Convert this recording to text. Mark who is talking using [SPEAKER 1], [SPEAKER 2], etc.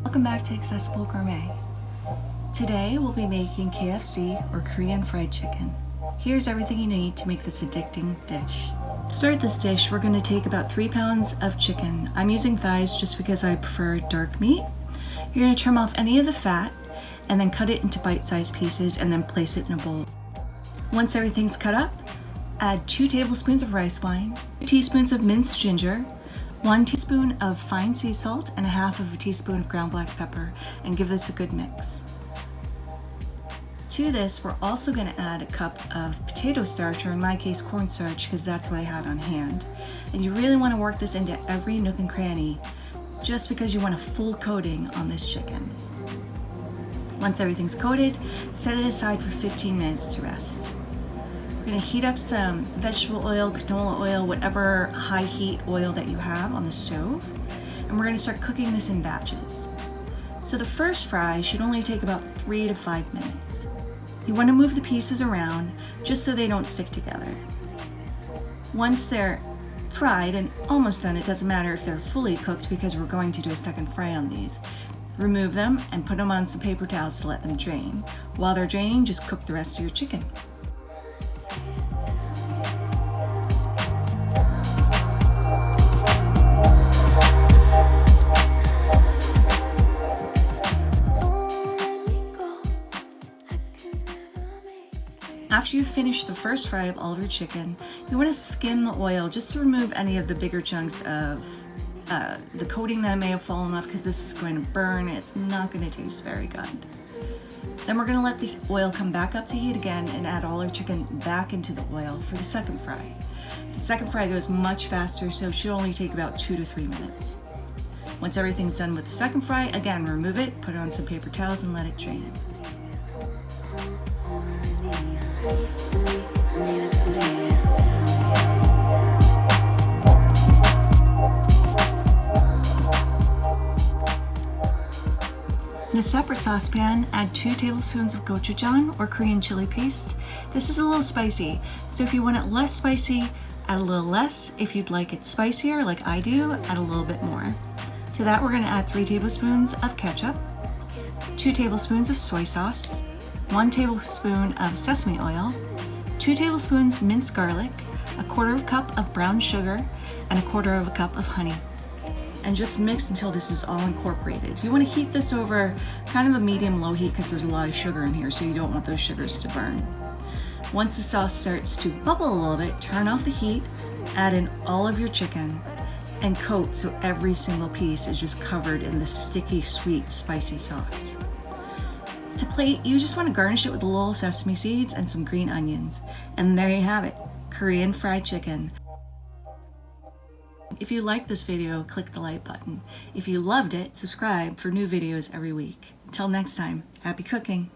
[SPEAKER 1] Welcome back to Accessible Gourmet. Today we'll be making KFC or Korean fried chicken. Here's everything you need to make this addicting dish. To start this dish, we're going to take about 3 pounds of chicken. I'm using thighs just because I prefer dark meat. You're going to trim off any of the fat and then cut it into bite-sized pieces and then place it in a bowl. Once everything's cut up, add 2 tablespoons of rice wine, 2 teaspoons of minced ginger, 1 teaspoon of fine sea salt, and 1/2 teaspoon of ground black pepper, and give this a good mix. To this, we're also going to add a cup of potato starch, or in my case cornstarch, because that's what I had on hand. And you really want to work this into every nook and cranny, just because you want a full coating on this chicken. Once everything's coated, set it aside for 15 minutes to rest. We're going to heat up some vegetable oil, canola oil, whatever high heat oil that you have on the stove, and we're going to start cooking this in batches. So the first fry should only take about 3 to 5 minutes. You want to move the pieces around just so they don't stick together. Once they're fried and almost done, it doesn't matter if they're fully cooked because we're going to do a second fry on these. Remove them and put them on some paper towels to let them drain. While they're draining, just cook the rest of your chicken. After you finish the first fry of all of your chicken, you want to skim the oil just to remove any of the bigger chunks of the coating that may have fallen off, because this is going to burn. It's not going to taste very good. Then we're going to let the oil come back up to heat again and add all our chicken back into the oil for the second fry. The second fry goes much faster, so it should only take about 2 to 3 minutes. Once everything's done with the second fry, again remove it, put it on some paper towels, and let it drain. In a separate saucepan, add 2 tablespoons of gochujang or Korean chili paste. This is a little spicy, so if you want it less spicy, add a little less. If you'd like it spicier, like I do, add a little bit more. To that, we're going to add 3 tablespoons of ketchup, 2 tablespoons of soy sauce, 1 tablespoon of sesame oil, 2 tablespoons minced garlic, 1/4 cup of brown sugar, and 1/4 cup of honey. And just mix until this is all incorporated. You want to heat this over kind of a medium-low heat because there's a lot of sugar in here, so you don't want those sugars to burn. Once the sauce starts to bubble a little bit, turn off the heat, add in all of your chicken, and coat so every single piece is just covered in the sticky, sweet, spicy sauce. To plate, you just want to garnish it with a little sesame seeds and some green onions. And there you have it, Korean fried chicken. If you liked this video, click the like button. If you loved it, subscribe for new videos every week. Until next time, happy cooking!